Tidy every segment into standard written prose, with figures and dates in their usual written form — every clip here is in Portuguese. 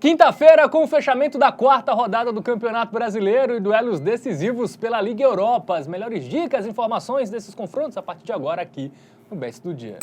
Quinta-feira, com o fechamento da quarta rodada do Campeonato Brasileiro e duelos decisivos pela Liga Europa. As melhores dicas e informações desses confrontos a partir de agora aqui no Best do Dia.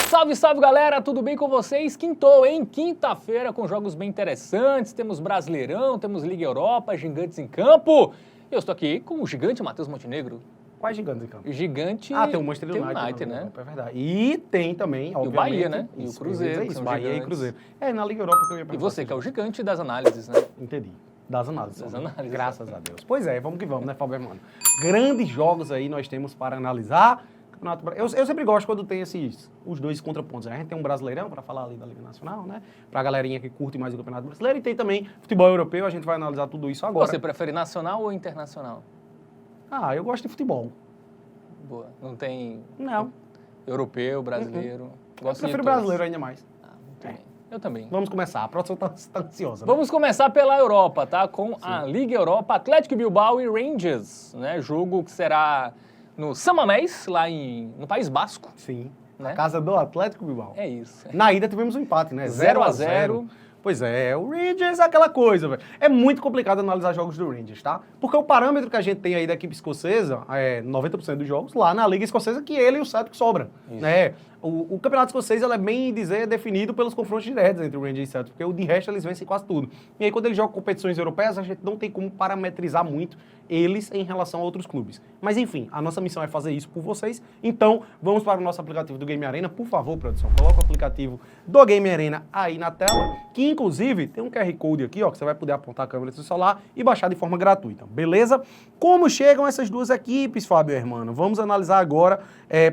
Salve, salve galera, tudo bem com vocês? Quintou, hein? Quinta-feira com jogos bem interessantes, temos Brasileirão, temos Liga Europa, gigantes em campo. Eu estou aqui com o gigante Matheus Montenegro. Quais gigantes em campo? Gigante... tem o Manchester United, né? É verdade. E tem também, obviamente... E o Bahia, né? E o Cruzeiro, Isso, Bahia e Cruzeiro. Na Liga Europa que eu ia perguntar. E você, que é o gigante das análises, né? Entendi. Das análises. Das análises. Graças a Deus. Pois é, vamos que vamos, né, Fábio Hermano? Grandes jogos aí nós temos para analisar. Eu sempre gosto quando tem os dois contrapontos. A gente tem um Brasileirão para falar ali da Liga Nacional, né? Pra galerinha que curte mais o Campeonato Brasileiro. E tem também futebol europeu, a gente vai analisar tudo isso agora. Você prefere nacional ou internacional? Eu gosto de futebol. Boa. Não tem... Não. Europeu, brasileiro... Eu prefiro brasileiro ainda mais. Muito bem. Eu também. Vamos começar. A produção tá ansiosa. Vamos começar pela Europa, tá? Com a Liga Europa, Atlético Bilbao e Rangers, né? Jogo que será no San Mamés, lá no País Basco. Sim. Né? A casa do Atlético Bilbao. É isso. Na ida tivemos um empate, né? 0-0. Pois é, o Rangers é aquela coisa, velho. É muito complicado analisar jogos do Rangers, tá? Porque o parâmetro que a gente tem aí da equipe escocesa é 90% dos jogos lá na Liga Escocesa, que ele e o Celtic sobra, né? O campeonato escocês, é bem dizer, definido pelos confrontos diretos entre o Rangers e o Celtic, porque de resto eles vencem quase tudo. E aí quando eles jogam competições europeias, a gente não tem como parametrizar muito eles em relação a outros clubes. Mas enfim, a nossa missão é fazer isso por vocês. Então, vamos para o nosso aplicativo do Game Arena. Por favor, produção, coloca o aplicativo do Game Arena aí na tela, que inclusive tem um QR Code aqui, ó, que você vai poder apontar a câmera do seu celular e baixar de forma gratuita, beleza? Como chegam essas duas equipes, Fábio Hermano? Vamos analisar agora,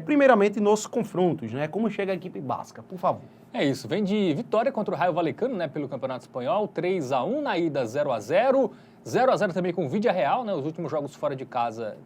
primeiramente, nos confrontos, né? Como chega a equipe basca, por favor. É isso, vem de vitória contra o Raio Vallecano, né, pelo Campeonato Espanhol, 3-1, na ida 0-0, 0-0 também com o Vídea-Real, né, os últimos jogos fora de casa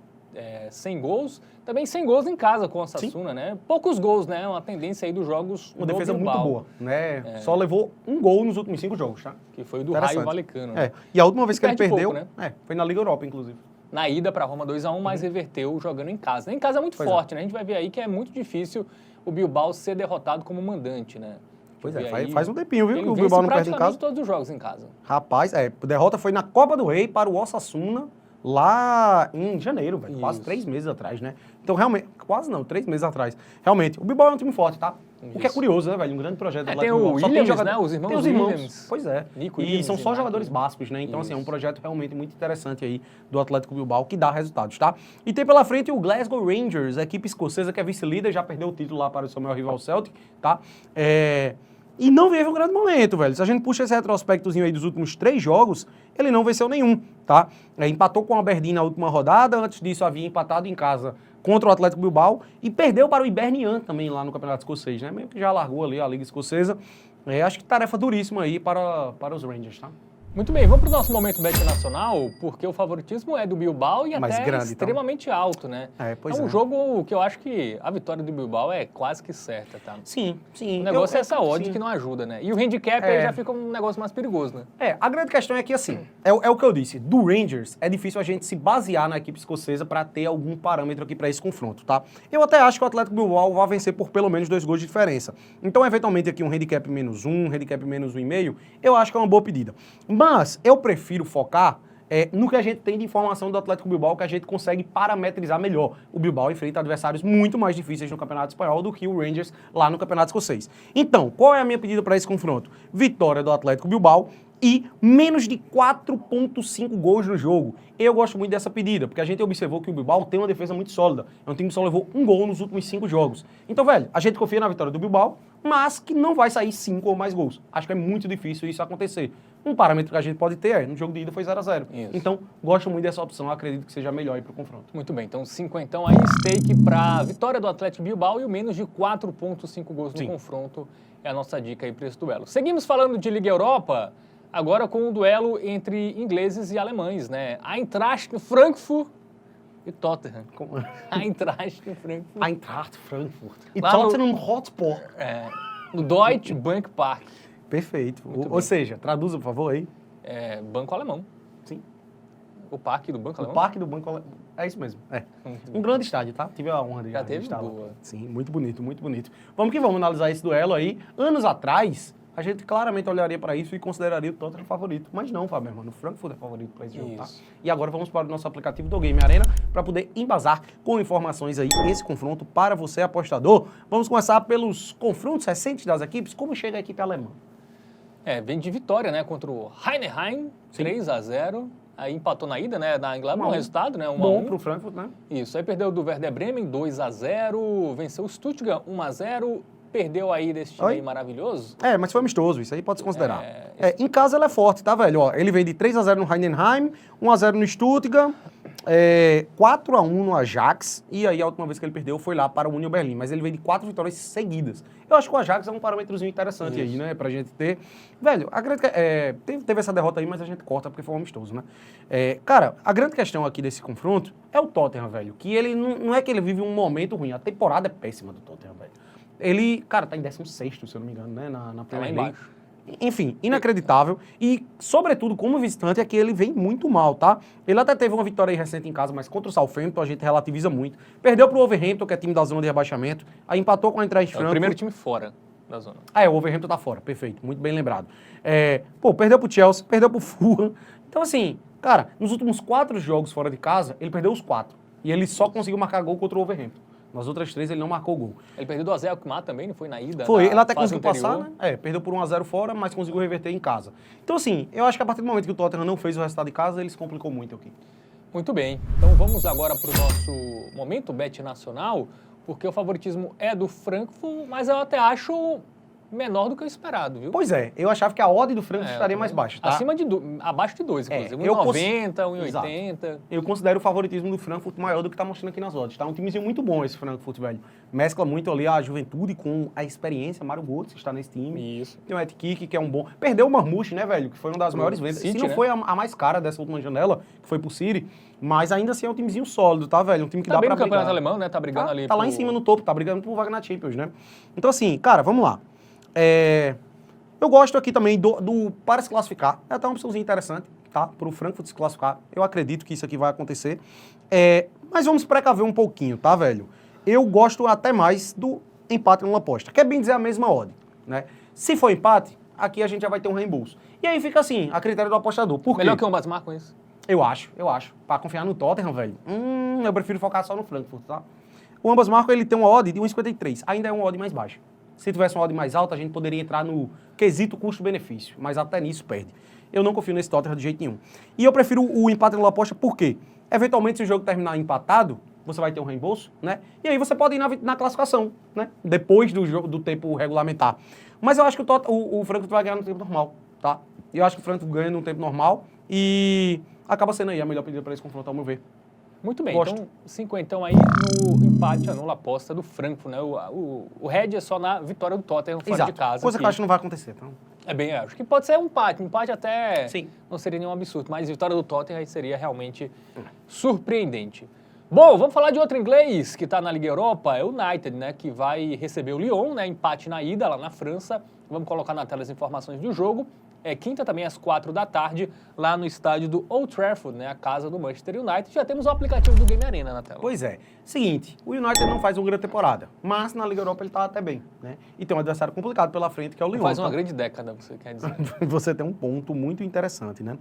sem gols, também sem gols em casa com o Osasuna, né, poucos gols, né, uma tendência aí dos jogos Uma defesa Bilbao, muito boa, né, só levou um gol nos últimos 5 jogos, tá? Que foi o do Raio Vallecano. E a última vez que ele perdeu, pouco, né? Foi na Liga Europa, inclusive. Na ida para Roma 2-1, mas reverteu jogando em casa. Em casa é muito forte, né, a gente vai ver aí que é muito difícil o Bilbao ser derrotado como mandante, né? Pois é, faz um tempinho, viu, que o Bilbao não perde em casa. Todos os jogos em casa. Rapaz, a derrota foi na Copa do Rei para o Osasuna, lá em janeiro, velho, quase 3 meses atrás, né? Então, realmente, quase não, 3 meses atrás. Realmente, o Bilbao é um time forte, tá? O que é curioso, né, velho? Um grande projeto do Atlético Bilbao. Tem o Williams, né? Os irmãos tem os irmãos. Williams. Pois é. Nico e Williams são só jogadores bascos, né? Então, assim, é um projeto realmente muito interessante aí do Atlético Bilbao, que dá resultados, tá? E tem pela frente o Glasgow Rangers, a equipe escocesa que é vice-líder, já perdeu o título lá para o seu maior rival Celtic, tá? E não vive um grande momento, velho. Se a gente puxa esse retrospectozinho aí dos últimos 3 jogos, ele não venceu nenhum, tá? Empatou com o Aberdeen na última rodada, antes disso havia empatado em casa contra o Atlético Bilbao e perdeu para o Hibernian também lá no Campeonato Escocês, né? Meio que já largou ali a Liga Escocesa. Acho que tarefa duríssima aí para os Rangers, tá? Muito bem, vamos para o nosso momento Bet Nacional, porque o favoritismo é do Bilbao e até grande, extremamente alto, né? Pois um jogo que eu acho que a vitória do Bilbao é quase que certa, tá? Sim. O negócio é essa odd que não ajuda, né? E o handicap aí já fica um negócio mais perigoso, né? A grande questão é que, assim, é o que eu disse, do Rangers é difícil a gente se basear na equipe escocesa para ter algum parâmetro aqui para esse confronto, tá? Eu até acho que o Atlético Bilbao vai vencer por pelo menos 2 gols de diferença. Então, eventualmente, aqui um handicap -1, handicap -1,5, eu acho que é uma boa pedida. Mas eu prefiro focar no que a gente tem de informação do Atlético Bilbao, que a gente consegue parametrizar melhor. O Bilbao enfrenta adversários muito mais difíceis no Campeonato Espanhol do que o Rangers lá no Campeonato Escocês. Então, qual é a minha pedida para esse confronto? Vitória do Atlético Bilbao e menos de 4,5 gols no jogo. Eu gosto muito dessa pedida, porque a gente observou que o Bilbao tem uma defesa muito sólida. É um time que só levou 1 gol nos últimos 5 jogos. Então, velho, a gente confia na vitória do Bilbao, mas que não vai sair 5 ou mais gols. Acho que é muito difícil isso acontecer. Um parâmetro que a gente pode ter no jogo de ida foi 0-0. Então, gosto muito dessa opção, acredito que seja melhor aí pro confronto. Muito bem, então 50 aí, stake para vitória do Atlético Bilbao e o menos de 4,5 gols no confronto é a nossa dica aí para esse duelo. Seguimos falando de Liga Europa, agora com um duelo entre ingleses e alemães, né? Eintracht Frankfurt e Tottenham. Eintracht Frankfurt. Eintracht Frankfurt. E Tottenham Hotspur. No Deutsche Bank Park. Perfeito. Ou seja, traduza, por favor, aí. Banco alemão. Sim. O Parque do Banco O Alemão? Parque do Banco é isso mesmo. É. Um grande estádio, tá? Tive a honra de Já teve? estar lá. Boa. Sim, muito bonito, muito bonito. Vamos que vamos analisar esse duelo aí. Anos atrás, a gente claramente olharia para isso e consideraria o Tottenham favorito. Mas não, Fábio, meu irmão. O Frankfurt é favorito para esse jogo, tá? Isso. E agora vamos para o nosso aplicativo do Game Arena para poder embasar com informações aí esse confronto para você, apostador. Vamos começar pelos confrontos recentes das equipes. Como chega a equipe alemã? Vem de vitória, né, contra o Heidenheim, 3-0. Aí empatou na ida, né, na Inglaterra, bom resultado, né, 1-1. Bom pro Frankfurt, né? Isso, aí perdeu do Werder Bremen, 2-0, venceu o Stuttgart, 1-0, perdeu aí desse time aí maravilhoso. Mas foi amistoso, isso aí pode se considerar. Em casa ele é forte, tá, velho? Ó, ele vem de 3-0 no Heidenheim, 1-0 no Stuttgart, 4-1 no Ajax, e aí a última vez que ele perdeu foi lá para o Union Berlin, mas ele vem de 4 vitórias seguidas. Eu acho que o Ajax é um parâmetrozinho interessante aí, né, pra gente ter. Velho, a grande, teve essa derrota aí, mas a gente corta porque foi um amistoso, né? Cara, a grande questão aqui desse confronto é o Tottenham, velho, que ele não é que ele vive um momento ruim, a temporada é péssima do Tottenham, velho. Ele, cara, tá em 16º, se eu não me engano, né, na Premier League. Enfim, inacreditável. E, sobretudo, como visitante, é que ele vem muito mal, tá? Ele até teve uma vitória aí recente em casa, mas contra o Southampton a gente relativiza muito. Perdeu pro Wolverhampton, que é time da zona de rebaixamento. Aí empatou com a Eintracht Frankfurt. É o primeiro time fora da zona. O Wolverhampton tá fora. Perfeito. Muito bem lembrado. Perdeu pro Chelsea, perdeu pro Fulham. Então, assim, cara, nos últimos 4 jogos fora de casa, ele perdeu os 4. E ele só conseguiu marcar gol contra o Wolverhampton. Nas outras 3 ele não marcou gol. Ele perdeu do AZ Alkmaar também, não foi na ida? Foi, ele até conseguiu passar, né? Perdeu por 1-0 fora, mas conseguiu reverter em casa. Então, assim, eu acho que a partir do momento que o Tottenham não fez o resultado de casa, ele se complicou muito aqui. Muito bem. Então vamos agora para o nosso momento bet nacional, porque o favoritismo é do Frankfurt, mas eu até acho menor do que o esperado, viu? Pois é, eu achava que a odd do Frankfurt estaria mais baixa, tá? Abaixo de 2, inclusive. 1,90, 1,80. Eu considero o favoritismo do Frankfurt maior do que tá mostrando aqui nas odds, tá? Um timezinho muito bom esse Frankfurt, velho. Mescla muito ali a juventude com a experiência. Mário Götze está nesse time. Isso. Tem o Ed Kik, que é um bom... Perdeu o Marmouche, né, velho? Que foi uma das maiores vendas. City, se não foi a mais cara dessa última janela, que foi pro City, mas ainda assim é um timezinho sólido, tá, velho? Um time que dá pra brigar. Tá bem no campeonato alemão, né? Tá brigando ali. Tá lá em cima no topo, tá brigando por vaga na Champions, né? Então, assim, cara, vamos lá. Eu gosto aqui também para se classificar. É até uma opçãozinha interessante, tá? Para o Frankfurt se classificar. Eu acredito que isso aqui vai acontecer. Mas vamos precaver um pouquinho, tá, velho? Eu gosto até mais do empate numa aposta. Quer bem dizer a mesma odd, né? Se for empate, aqui a gente já vai ter um reembolso. E aí fica assim, a critério do apostador. Por quê? Melhor que o ambas marcam isso? Eu acho. Para confiar no Tottenham, velho, eu prefiro focar só no Frankfurt, tá? O ambas marcam, ele tem uma odd de 1,53. Ainda é uma odd mais baixa. Se tivesse uma odd mais alta, a gente poderia entrar no quesito custo-benefício, mas até nisso perde. Eu não confio nesse Tottenham de jeito nenhum. E eu prefiro o empate na aposta por quê? Eventualmente, se o jogo terminar empatado, você vai ter um reembolso, né? E aí você pode ir na classificação, né? Depois do tempo regulamentar. Mas eu acho que o Frankfurt vai ganhar no tempo normal, tá? Eu acho que o Frankfurt ganha no tempo normal e acaba sendo aí a melhor pedida para esse confronto, ao meu ver. Muito bem, Gosto. então 50 aí no empate, anula a aposta do Frankfurt, né? O Red é só na vitória do Tottenham fora de casa. Coisa que eu acho que não vai acontecer, então. Acho que pode ser um empate até Sim. Não seria nenhum absurdo, mas vitória do Tottenham aí seria realmente surpreendente. Bom, vamos falar de outro inglês que está na Liga Europa, é o United, né? Que vai receber o Lyon, né? Empate na ida lá na França. Vamos colocar na tela as informações do jogo. Quinta também às 4 da tarde, lá no estádio do Old Trafford, né, a casa do Manchester United. Já temos o aplicativo do Game Arena na tela. Pois é. Seguinte, o United não faz uma grande temporada, mas na Liga Europa ele tá até bem, né? E tem um adversário complicado pela frente, que é o Lyon. Faz uma grande década, você quer dizer. Você tem um ponto muito interessante, né?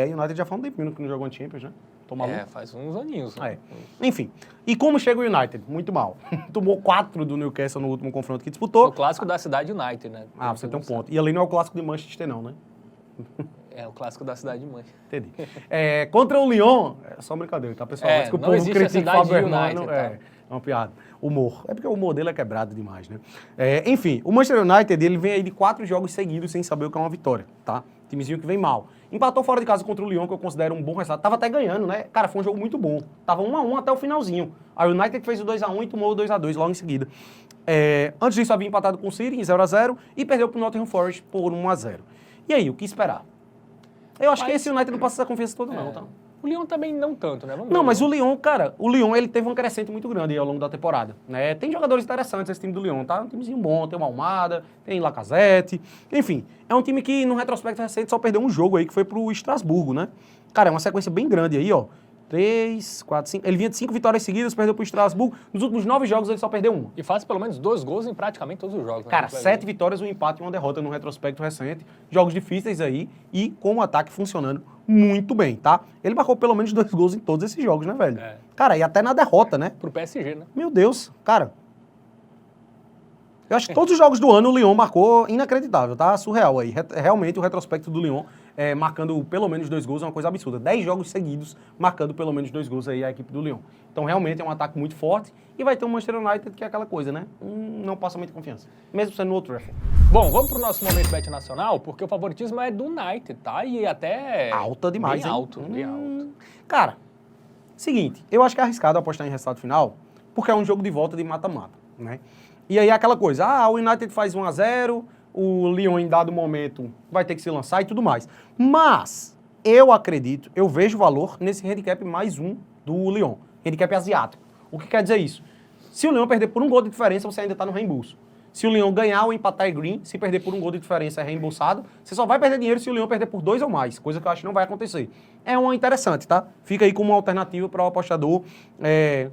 O United já faz um tempinho que não jogou a Champions, né? Tô maluco. Faz uns aninhos. Né? Enfim, e como chega o United? Muito mal. Tomou 4 do Newcastle no último confronto que disputou. O clássico da cidade United, né? Você tem um ponto. E ali não é o clássico de Manchester, não, né? É o clássico da cidade de Manchester. Entendi. Contra o Lyon, é só brincadeira, tá, pessoal? Mas que o não povo existe a critica o cidade Fábio de Hernando. United, É uma piada. Humor. É porque o humor dele é quebrado demais, né? Enfim, o Manchester United, ele vem aí de 4 jogos seguidos sem saber o que é uma vitória, tá? Timezinho que vem mal. Empatou fora de casa contra o Lyon, que eu considero um bom resultado. Tava até ganhando, né? Cara, foi um jogo muito bom. Tava 1-1 até o finalzinho. A United fez o 2-1 e tomou o 2-2 logo em seguida. Antes disso, havia empatado com o City em 0-0 e perdeu pro Nottingham Forest por 1-0. E aí, o que esperar? Eu acho que esse United não passa essa confiança toda, não, tá? O Lyon também não tanto, né? Vamos Não, ver, mas o Lyon, cara, ele teve um crescente muito grande aí ao longo da temporada, né? Tem jogadores interessantes esse time do Lyon, tá? Um timezinho bom, tem o Almada, tem Lacazette, enfim. É um time que, no retrospecto recente, só perdeu um jogo aí, que foi pro Estrasburgo, né? Cara, é uma sequência bem grande aí, ó. 3, 4, 5... Ele vinha de 5 vitórias seguidas, perdeu pro Estrasburgo. Nos últimos 9 jogos, ele só perdeu um. E faz pelo menos 2 gols em praticamente todos os jogos. Né? Cara, 7 vitórias, um empate e uma derrota no retrospecto recente. Jogos difíceis aí e com o ataque funcionando muito bem, tá? Ele marcou pelo menos 2 gols em todos esses jogos, né, velho? É. Cara, e até na derrota, né? Pro PSG, né? Meu Deus, cara. Eu acho que todos os jogos do ano o Lyon marcou inacreditável, tá? Surreal aí. Realmente o retrospecto do Lyon marcando pelo menos 2 gols é uma coisa absurda. 10 jogos seguidos marcando pelo menos 2 gols aí a equipe do Lyon. Então realmente é um ataque muito forte e vai ter um Manchester United que é aquela coisa, né? Não passa muita confiança. Mesmo sendo no Old Trafford. Bom, vamos pro nosso momento bet nacional, porque o favoritismo é do United, tá? E até... Alta demais, bem hein? alto, bem alto. Cara, seguinte, eu acho que é arriscado apostar em resultado final, porque é um jogo de volta de mata-mata, né? E aí é aquela coisa, o United faz 1-0, o Lyon em dado momento vai ter que se lançar e tudo mais. Mas eu acredito, eu vejo valor nesse handicap mais um do Lyon, handicap asiático. O que quer dizer isso? Se o Lyon perder por um gol de diferença, você ainda está no reembolso. Se o Lyon ganhar ou empatar é green, se perder por um gol de diferença é reembolsado, você só vai perder dinheiro se o Lyon perder por 2 ou mais, coisa que eu acho que não vai acontecer. É uma interessante, tá? Fica aí como uma alternativa para o apostador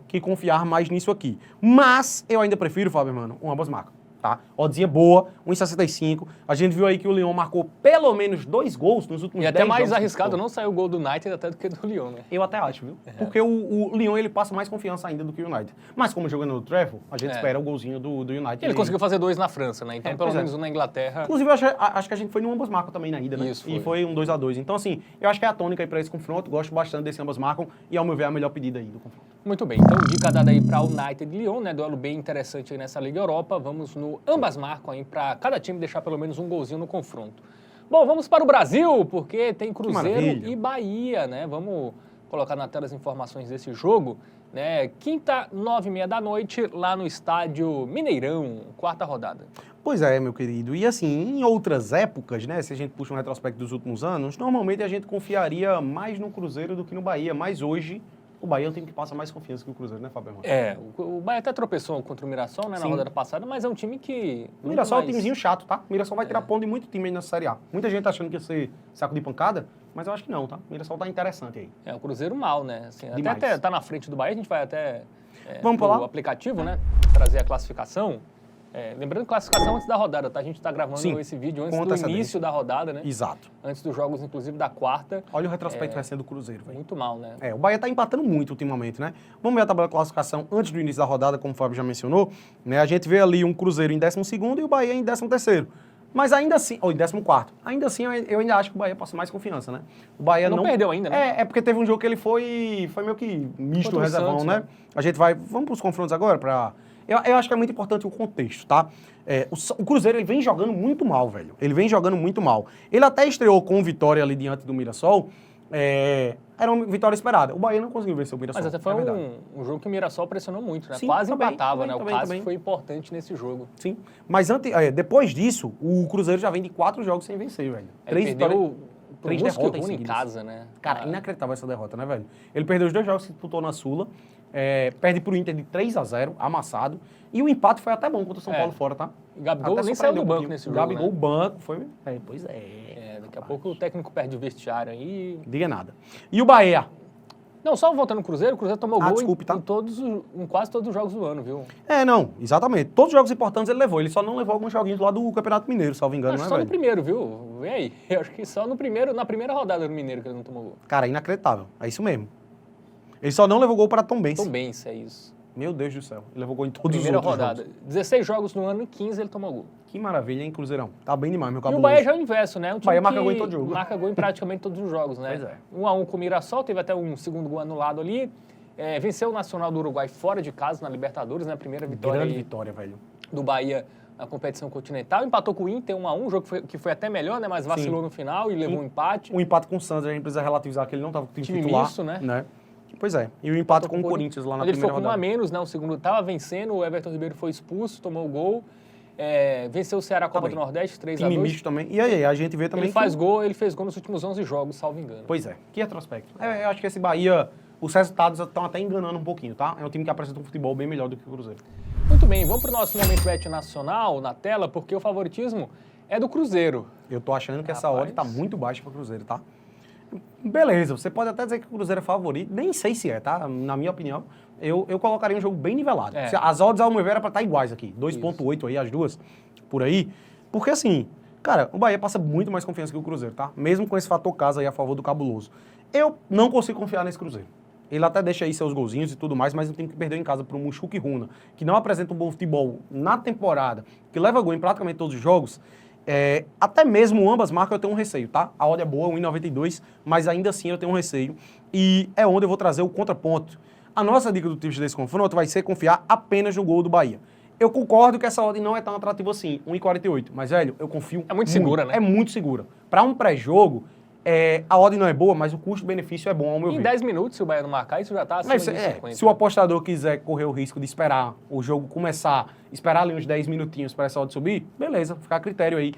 que confiar mais nisso aqui. Mas eu ainda prefiro, Fábio, mano, ambas marcas. Tá? Oddzinha boa, 1,65. A gente viu aí que o Lyon marcou pelo menos 2 gols nos últimos 10 E até mais jogos arriscado não saiu o gol do United até do que do Lyon, né? Eu até acho, viu? Porque o Lyon, ele passa mais confiança ainda do que o United. Mas como jogando no Trafford, a gente espera o golzinho do United. Ele conseguiu fazer 2 na França, né? Então pelo menos um na Inglaterra. Inclusive, eu acho que a gente foi no ambas marcam também na ida, né? Isso, E foi um 2-2. Então, assim, eu acho que é a tônica aí pra esse confronto. Gosto bastante desse ambas marcam e, ao meu ver, é a melhor pedida aí do confronto. Muito bem, então dica dada aí para United e Lyon, né? Duelo bem interessante aí nessa Liga Europa. Vamos no ambas marcam aí para cada time deixar pelo menos um golzinho no confronto. Bom, vamos para o Brasil, porque tem Cruzeiro e Bahia, né? Vamos colocar na tela as informações desse jogo, né? Quinta, 9h30 da noite, lá no estádio Mineirão, 4ª rodada. Pois é, meu querido. E assim, em outras épocas, né? Se a gente puxa um retrospecto dos últimos anos, normalmente a gente confiaria mais no Cruzeiro do que no Bahia, mas hoje o Bahia é um time que passa mais confiança que o Cruzeiro, né, Fábio? O Bahia até tropeçou contra o Mirassol, né, na rodada passada, mas é um time que... O Mirassol é um timezinho chato, tá? O Mirassol vai tirar ponto de muito time aí na Série A. Muita gente achando que ia ser saco de pancada, mas eu acho que não, tá? O Mirassol tá interessante aí. O Cruzeiro mal, né? Assim, Demais. até tá na frente do Bahia, a gente vai até Vamos pra lá? o aplicativo, né, trazer a classificação. Lembrando que classificação antes da rodada, tá? A gente tá gravando esse vídeo antes do início da rodada, né? Exato. Antes dos jogos, inclusive, da quarta. Olha o retrospecto recente do Cruzeiro, velho. Muito mal, né? O Bahia tá empatando muito ultimamente, né? Vamos ver a tabela de classificação antes do início da rodada, como o Fábio já mencionou, né? A gente vê ali um Cruzeiro em 12º e o Bahia em 13º. Mas ainda assim, ou em 14º. Ainda assim, eu ainda acho que o Bahia passa mais confiança, né? O Bahia não perdeu ainda, né? É porque teve um jogo que ele foi meio que misto, Contra o reservão, Santos, né? A gente vamos pros confrontos agora pra... Eu acho que é muito importante o contexto, tá? O Cruzeiro, ele vem jogando muito mal, velho. Ele vem jogando muito mal. Ele até estreou com vitória ali diante do Mirassol. Era uma vitória esperada. O Bahia não conseguiu vencer o Mirassol. Mas até foi um jogo que o Mirassol pressionou muito, né? Sim, quase também, empatava, né? O caso também. foi importante nesse jogo. Sim. Mas depois disso, o Cruzeiro já vem de 4 jogos sem vencer, velho. Ele perdeu... 3 derrotas em casa, né? Cara, inacreditável essa derrota, né, velho? Ele perdeu os 2 jogos que disputou na Sula, perde pro Inter de 3-0, amassado, e o empate foi até bom contra o São Paulo fora, tá? O Gabigol nem saiu do banco nesse jogo, Gabigol, né? banco, foi... pois daqui a pouco o técnico perde o vestiário aí. Diga nada. E o Bahia? Não, só voltando no Cruzeiro, o Cruzeiro tomou gol desculpe, tá? em quase todos os jogos do ano, viu? Não, exatamente. Todos os jogos importantes ele levou. Ele só não levou alguns joguinhos lá do Campeonato Mineiro, salvo engano, Acho né, só velho? no primeiro, viu? Vem aí. Eu acho que só na primeira rodada do Mineiro que ele não tomou gol. Cara, inacreditável. É isso mesmo. Ele só não levou gol para Tombense. Tombense, é isso. Meu Deus do céu. Ele levou gol em todos Primeira os outros rodada. jogos. 16 jogos no ano e 15 ele tomou gol. Que maravilha, hein, Cruzeirão? Tá bem demais, meu E cabuloso. o Bahia já é o inverso, né? Um time Bahia marca que gol em todo jogo. marca gol em praticamente todos os jogos, né? Pois é. 1-1 com o Mirassol, teve até um segundo gol anulado ali. Venceu o Nacional do Uruguai fora de casa na Libertadores, né? Primeira vitória Grande vitória, velho. do Bahia na competição continental. Empatou com o Inter 1-1, um jogo que foi até melhor, né? Mas vacilou no final e levou um empate. Um empate com o Santos, a gente precisa relativizar que ele não estava com o time titular. Misto, né? Pois é. E o empate com o Corinthians lá na Ele primeira ficou com rodada. um a menos, né? O segundo estava vencendo, o Everton Ribeiro foi expulso, tomou o gol. Venceu o Ceará Copa do Nordeste, 3-2. Time misto também. E aí, a gente vê também Ele fez gol nos últimos 11 jogos, salvo engano. Pois é, que retrospecto. Eu acho que esse Bahia, os resultados estão até enganando um pouquinho, tá? É um time que apresenta um futebol bem melhor do que o Cruzeiro. Muito bem, vamos para o nosso momento bet nacional na tela, porque o favoritismo é do Cruzeiro. Eu tô achando que essa odd tá muito baixa para o Cruzeiro, tá? Beleza, você pode até dizer que o Cruzeiro é favorito, nem sei se é, tá? Na minha opinião, eu colocaria um jogo bem nivelado. As odds, ao meu ver, era para estar iguais aqui, 2.8 aí, as duas, por aí. Porque assim, cara, o Bahia passa muito mais confiança que o Cruzeiro, tá? Mesmo com esse fator casa aí a favor do Cabuloso. Eu não consigo confiar nesse Cruzeiro. Ele até deixa aí seus golzinhos e tudo mais, mas não tem que perder em casa para o Mushuki Runa, que não apresenta um bom futebol na temporada, que leva gol em praticamente todos os jogos. Até mesmo ambas marcas eu tenho um receio, tá? A odd é boa, 1,92, mas ainda assim eu tenho um receio. E é onde eu vou trazer o contraponto. A nossa dica do tips desse confronto vai ser confiar apenas no gol do Bahia. Eu concordo que essa odd não é tão atrativa assim, 1,48, mas, velho, eu confio muito. Segura, né? É muito segura. Para um pré-jogo, a odd não é boa, mas o custo-benefício é bom, ao meu ver. Em 10 minutos, se o Bahia não marcar, isso já está acima de 50. Se o apostador quiser correr o risco de esperar o jogo começar, esperar ali uns 10 minutinhos para essa odd subir, beleza, fica a critério aí.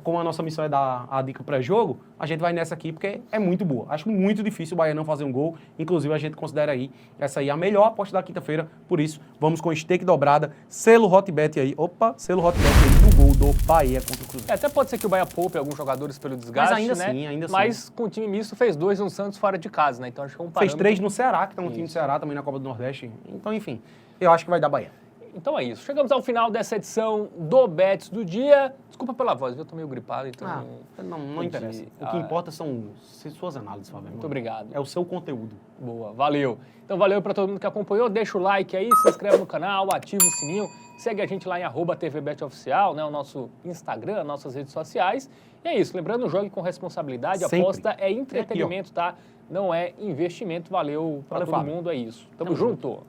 Como a nossa missão é dar a dica pré-jogo, a gente vai nessa aqui porque é muito boa. Acho muito difícil o Bahia não fazer um gol. Inclusive, a gente considera aí essa aí a melhor aposta da quinta-feira. Por isso, vamos com stake dobrada, selo Hotbet aí. Opa, selo Hotbet aí do gol do Bahia contra o Cruzeiro. Até pode ser que o Bahia poupe alguns jogadores pelo desgaste, mas ainda né? assim, ainda Mas com o time misto fez 2 no Santos fora de casa, né? Então acho que é um parâmetro. Fez 3 no Ceará, que tá no time do Ceará também na Copa do Nordeste. Então, enfim, eu acho que vai dar Bahia. Então é isso. Chegamos ao final dessa edição do Bets do Dia. Desculpa pela voz, eu tô meio gripado, então... Não interessa. O que importa são suas análises, Fábio. Muito obrigado. É o seu conteúdo. Boa, valeu. Então valeu para todo mundo que acompanhou. Deixa o like aí, se inscreve no canal, ativa o sininho. Segue a gente lá em @tvbetoficial, né? O nosso Instagram, nossas redes sociais. E é isso. Lembrando, jogue com responsabilidade. Sempre. Aposta é entretenimento, tá? Não é investimento. Valeu para todo Fábio. mundo, é isso. Tamo junto.